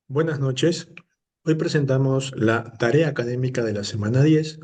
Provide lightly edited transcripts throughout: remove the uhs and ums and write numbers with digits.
Buenas noches. Hoy presentamos la tarea académica de la semana 10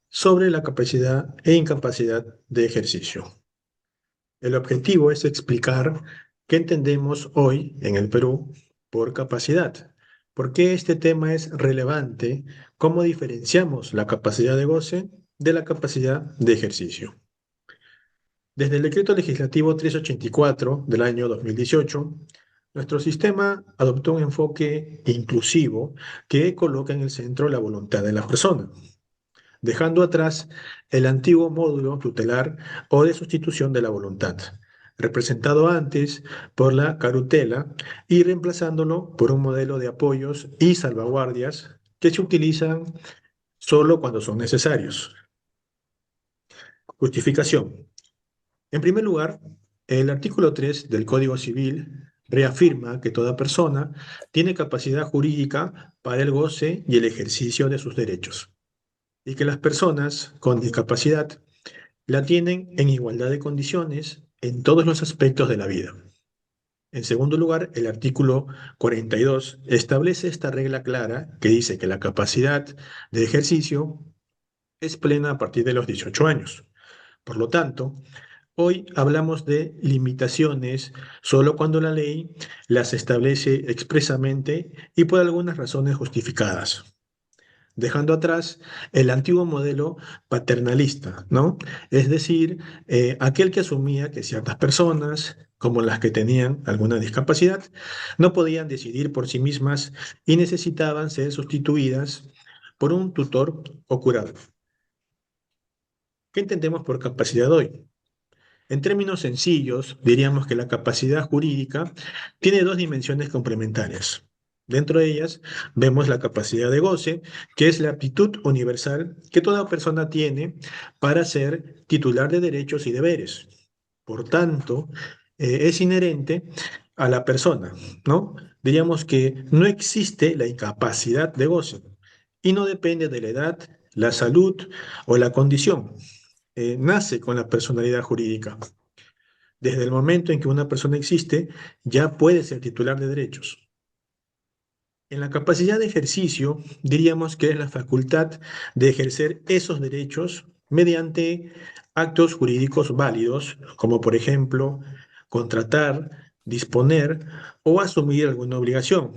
sobre la capacidad e incapacidad de ejercicio. El objetivo es explicar qué entendemos hoy en el Perú por capacidad, por qué este tema es relevante, cómo diferenciamos la capacidad de goce de la capacidad de ejercicio. Desde el Decreto Legislativo 384 del año 2018, nuestro sistema adoptó un enfoque inclusivo que coloca en el centro la voluntad de la persona, dejando atrás el antiguo módulo tutelar o de sustitución de la voluntad, representado antes por la carutela y reemplazándolo por un modelo de apoyos y salvaguardias que se utilizan solo cuando son necesarios. Justificación. En primer lugar, el artículo 3 del Código Civil reafirma que toda persona tiene capacidad jurídica para el goce y el ejercicio de sus derechos, y que las personas con discapacidad la tienen en igualdad de condiciones en todos los aspectos de la vida. En segundo lugar, el artículo 42 establece esta regla clara que dice que la capacidad de ejercicio es plena a partir de los 18 años. Por lo tanto, hoy hablamos de limitaciones solo cuando la ley las establece expresamente y por algunas razones justificadas, dejando atrás el antiguo modelo paternalista, ¿no? Es decir, aquel que asumía que ciertas personas, como las que tenían alguna discapacidad, no podían decidir por sí mismas y necesitaban ser sustituidas por un tutor o curador. ¿Qué entendemos por capacidad hoy? En términos sencillos, diríamos que la capacidad jurídica tiene dos dimensiones complementarias. Dentro de ellas vemos la capacidad de goce, que es la aptitud universal que toda persona tiene para ser titular de derechos y deberes. Por tanto, es inherente a la persona, ¿no? Diríamos que no existe la incapacidad de goce y no depende de la edad, la salud o la condición. Nace con la personalidad jurídica. Desde el momento en que una persona existe, ya puede ser titular de derechos. En la capacidad de ejercicio, diríamos que es la facultad de ejercer esos derechos mediante actos jurídicos válidos, como por ejemplo contratar, disponer o asumir alguna obligación.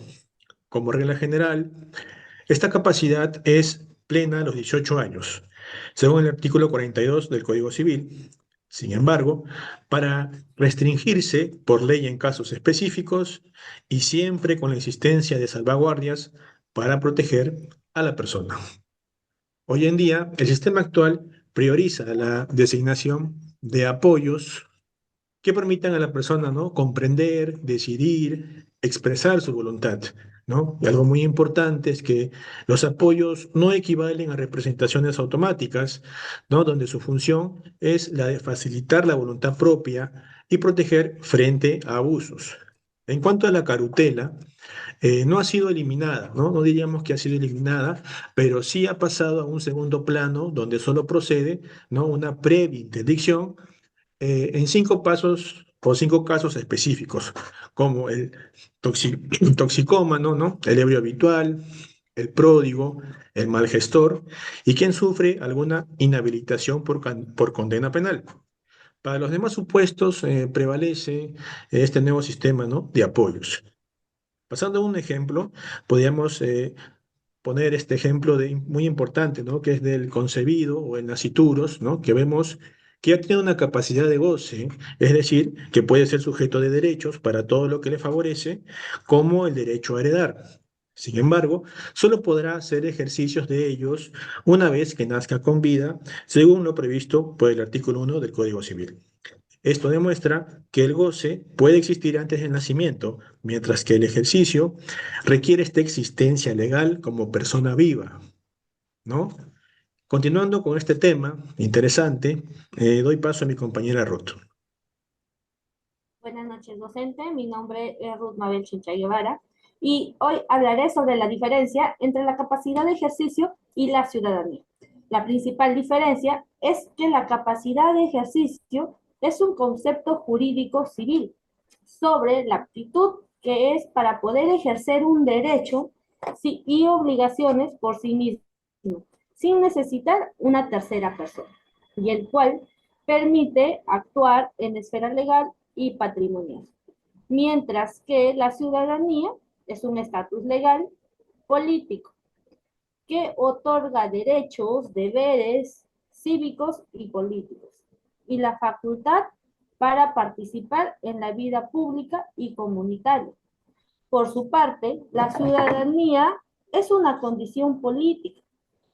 Como regla general, esta capacidad es plena a los 18 años, según el artículo 42 del Código Civil. Sin embargo, para restringirse por ley en casos específicos y siempre con la existencia de salvaguardias para proteger a la persona. Hoy en día, el sistema actual prioriza la designación de apoyos que permitan a la persona, ¿no? Comprender, decidir, expresar su voluntad, ¿no? Y algo muy importante es que los apoyos no equivalen a representaciones automáticas, ¿no? Donde su función es la de facilitar la voluntad propia y proteger frente a abusos. En cuanto a la carutela, no ha sido eliminada, ¿no? No diríamos que ha sido eliminada, pero sí ha pasado a un segundo plano donde solo procede, ¿no? Una previa interdicción en 5 pasos o 5 casos específicos, como el toxicómano, ¿no? El ebrio habitual, el pródigo, el mal gestor y quien sufre alguna inhabilitación por condena penal. Para los demás supuestos prevalece este nuevo sistema, ¿no? De apoyos. Pasando a un ejemplo, podríamos poner este ejemplo muy importante, ¿no? Que es del concebido o el nacituros, ¿no? Que vemos que ya tiene una capacidad de goce, es decir, que puede ser sujeto de derechos para todo lo que le favorece, como el derecho a heredar. Sin embargo, solo podrá hacer ejercicios de ellos una vez que nazca con vida, según lo previsto por el artículo 1 del Código Civil. Esto demuestra que el goce puede existir antes del nacimiento, mientras que el ejercicio requiere esta existencia legal como persona viva, ¿no? Continuando con este tema interesante, doy paso a mi compañera Ruth. Buenas noches, docente. Mi nombre es Ruth Mabel Chincha Guevara y hoy hablaré sobre la diferencia entre la capacidad de ejercicio y la ciudadanía. La principal diferencia es que la capacidad de ejercicio es un concepto jurídico civil sobre la aptitud que es para poder ejercer un derecho y obligaciones por sí mismo, sin necesitar una tercera persona, y el cual permite actuar en esfera legal y patrimonial. Mientras que la ciudadanía es un estatus legal político que otorga derechos, deberes cívicos y políticos, y la facultad para participar en la vida pública y comunitaria. Por su parte, la ciudadanía es una condición política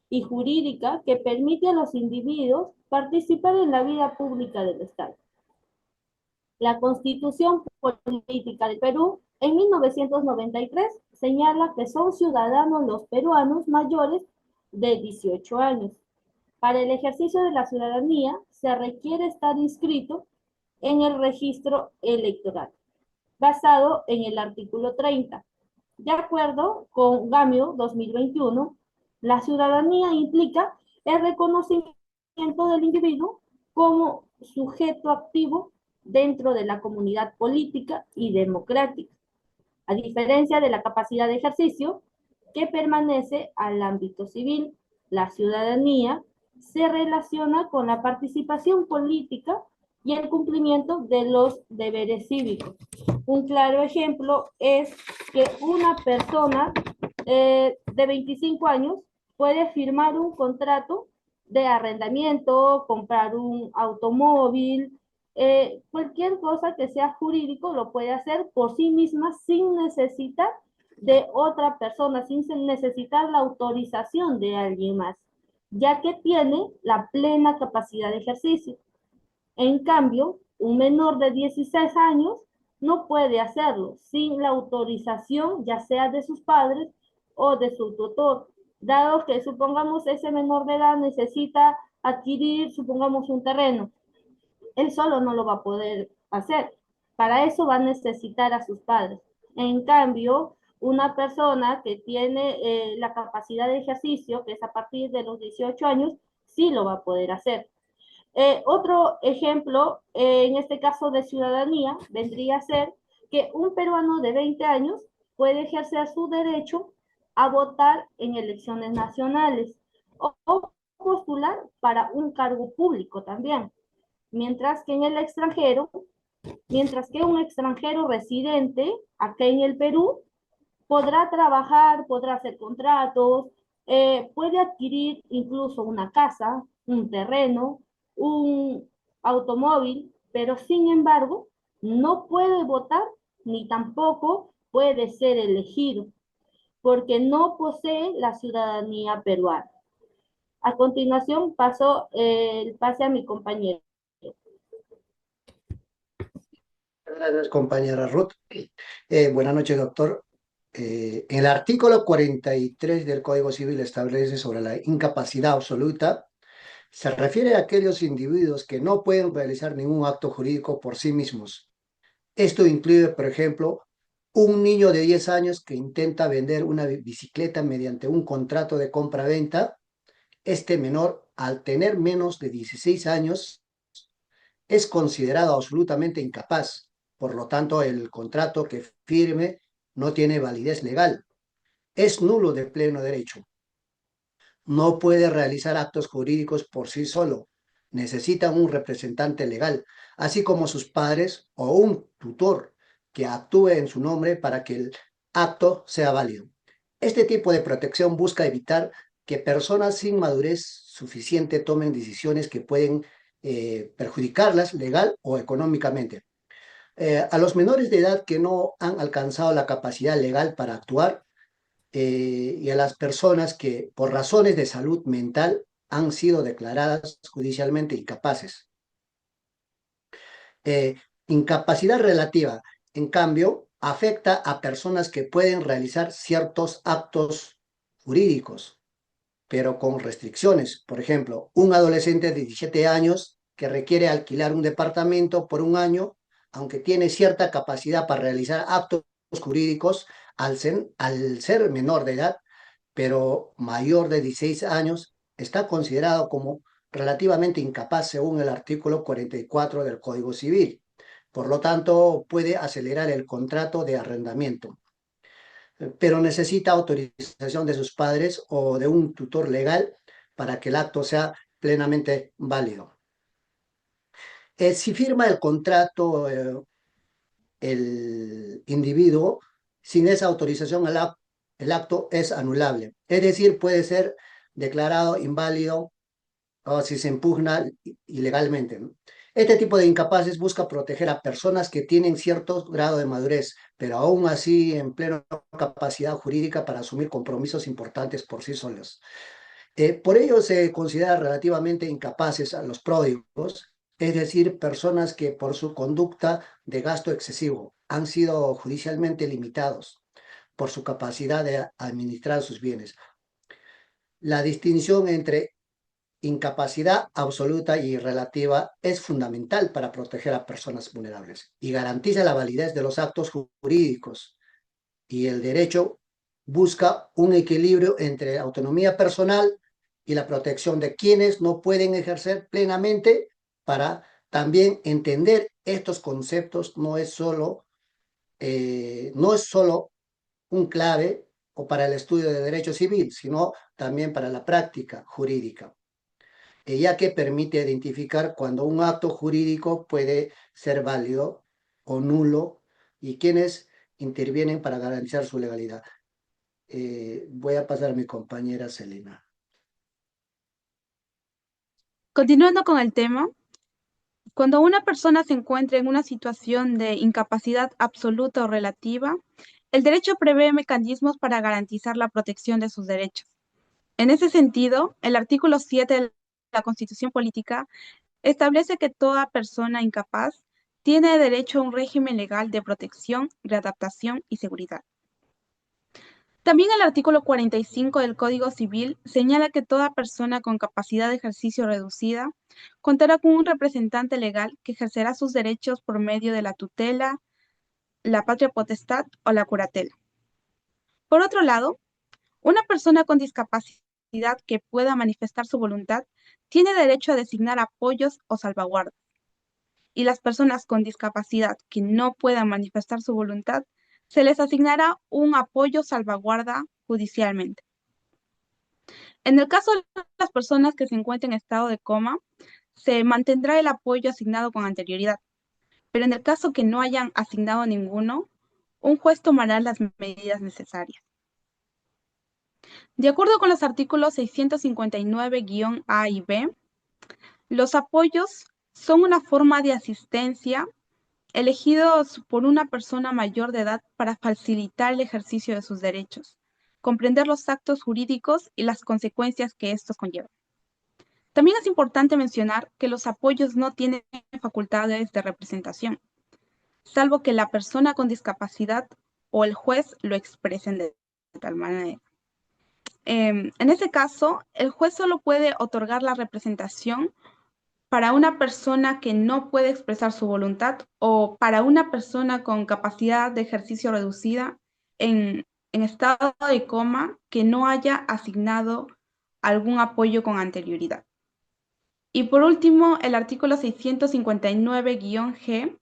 y jurídica que permite a los individuos participar en la vida pública del Estado. La Constitución Política del Perú en 1993 señala que son ciudadanos los peruanos mayores de 18 años. Para el ejercicio de la ciudadanía se requiere estar inscrito en el registro electoral, basado en el artículo 30. De acuerdo con GAMIO 2021, la ciudadanía implica el reconocimiento del individuo como sujeto activo dentro de la comunidad política y democrática, a diferencia de la capacidad de ejercicio que permanece al ámbito civil. La ciudadanía se relaciona con la participación política y el cumplimiento de los deberes cívicos. Un claro ejemplo es que una persona de 25 años puede firmar un contrato de arrendamiento, comprar un automóvil, cualquier cosa que sea jurídico lo puede hacer por sí misma sin necesitar de otra persona, sin necesitar la autorización de alguien más, ya que tiene la plena capacidad de ejercicio. En cambio, un menor de 16 años no puede hacerlo sin la autorización, ya sea de sus padres o de su tutor, dado que supongamos ese menor de edad necesita adquirir, supongamos, un terreno. Él solo no lo va a poder hacer. Para eso va a necesitar a sus padres. En cambio, una persona que tiene la capacidad de ejercicio, que es a partir de los 18 años, sí lo va a poder hacer. Otro ejemplo, en este caso de ciudadanía, vendría a ser que un peruano de 20 años puede ejercer su derecho a votar en elecciones nacionales o postular para un cargo público también. Mientras que en el extranjero, mientras que un extranjero residente acá en el Perú podrá trabajar, podrá hacer contratos, puede adquirir incluso una casa, un terreno, un automóvil, pero sin embargo no puede votar ni tampoco puede ser elegido porque no posee la ciudadanía peruana. A continuación paso el pase a mi compañero. Gracias, compañera Ruth. Buenas noches, doctor. En el artículo 43 del Código Civil establece sobre la incapacidad absoluta. Se refiere a aquellos individuos que no pueden realizar ningún acto jurídico por sí mismos. Esto incluye, por ejemplo, un niño de 10 años que intenta vender una bicicleta mediante un contrato de compra-venta. Este menor, al tener menos de 16 años, es considerado absolutamente incapaz. Por lo tanto, el contrato que firme no tiene validez legal. Es nulo de pleno derecho. No puede realizar actos jurídicos por sí solo. Necesita un representante legal, así como sus padres o un tutor que actúe en su nombre para que el acto sea válido. Este tipo de protección busca evitar que personas sin madurez suficiente tomen decisiones que pueden perjudicarlas legal o económicamente. A los menores de edad que no han alcanzado la capacidad legal para actuar y a las personas que por razones de salud mental han sido declaradas judicialmente incapaces. Incapacidad relativa, en cambio, afecta a personas que pueden realizar ciertos actos jurídicos, pero con restricciones. Por ejemplo, un adolescente de 17 años que requiere alquilar un departamento por un año, aunque tiene cierta capacidad para realizar actos jurídicos al ser menor de edad, pero mayor de 16 años, está considerado como relativamente incapaz según el artículo 44 del Código Civil. Por lo tanto, puede acelerar el contrato de arrendamiento, pero necesita autorización de sus padres o de un tutor legal para que el acto sea plenamente válido. Si firma el contrato el individuo, sin esa autorización el acto es anulable. Es decir, puede ser declarado inválido o si se impugna ilegalmente, ¿no? Este tipo de incapaces busca proteger a personas que tienen cierto grado de madurez, pero aún así en plena capacidad jurídica para asumir compromisos importantes por sí solos. Por ello se considera relativamente incapaces a los pródigos, es decir, personas que por su conducta de gasto excesivo han sido judicialmente limitados por su capacidad de administrar sus bienes. La distinción entre incapacidad absoluta y relativa es fundamental para proteger a personas vulnerables y garantiza la validez de los actos jurídicos. Y el derecho busca un equilibrio entre autonomía personal y la protección de quienes no pueden ejercer plenamente. Para también entender estos conceptos no es solo un clave o para el estudio de derecho civil, sino también para la práctica jurídica, ya que permite identificar cuando un acto jurídico puede ser válido o nulo y quienes intervienen para garantizar su legalidad. Voy a pasar a mi compañera Selena. Continuando con el tema, cuando una persona se encuentra en una situación de incapacidad absoluta o relativa, el derecho prevé mecanismos para garantizar la protección de sus derechos. En ese sentido, el artículo 7 de la Constitución Política establece que toda persona incapaz tiene derecho a un régimen legal de protección, readaptación y seguridad. También el artículo 45 del Código Civil señala que toda persona con capacidad de ejercicio reducida contará con un representante legal que ejercerá sus derechos por medio de la tutela, la patria potestad o la curatela. Por otro lado, una persona con discapacidad que pueda manifestar su voluntad tiene derecho a designar apoyos o salvaguardas. Y las personas con discapacidad que no puedan manifestar su voluntad, se les asignará un apoyo salvaguarda judicialmente. En el caso de las personas que se encuentren en estado de coma, se mantendrá el apoyo asignado con anterioridad, pero en el caso que no hayan asignado ninguno, un juez tomará las medidas necesarias. De acuerdo con los artículos 659-A y B, los apoyos son una forma de asistencia elegidos por una persona mayor de edad para facilitar el ejercicio de sus derechos, comprender los actos jurídicos y las consecuencias que estos conllevan. También es importante mencionar que los apoyos no tienen facultades de representación, salvo que la persona con discapacidad o el juez lo expresen de tal manera. En ese caso, el juez solo puede otorgar la representación para una persona que no puede expresar su voluntad o para una persona con capacidad de ejercicio reducida en estado de coma que no haya asignado algún apoyo con anterioridad. Y por último, el artículo 659-G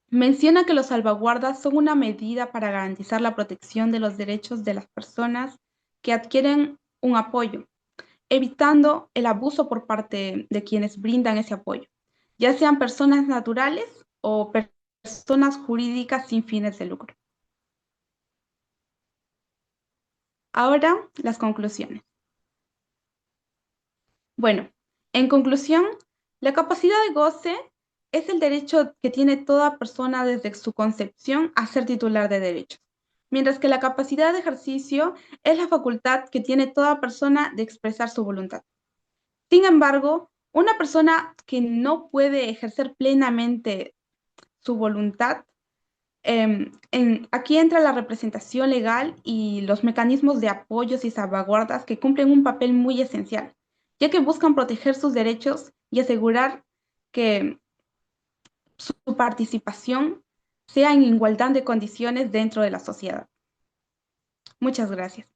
menciona que los salvaguardas son una medida para garantizar la protección de los derechos de las personas que adquieren un apoyo, evitando el abuso por parte de quienes brindan ese apoyo, ya sean personas naturales o personas jurídicas sin fines de lucro. Ahora, las conclusiones. Bueno, en conclusión, la capacidad de goce es el derecho que tiene toda persona desde su concepción a ser titular de derechos, mientras que la capacidad de ejercicio es la facultad que tiene toda persona de expresar su voluntad. Sin embargo, una persona que no puede ejercer plenamente su voluntad, aquí entra la representación legal y los mecanismos de apoyos y salvaguardas que cumplen un papel muy esencial, ya que buscan proteger sus derechos y asegurar que su participación sea en igualdad de condiciones dentro de la sociedad. Muchas gracias.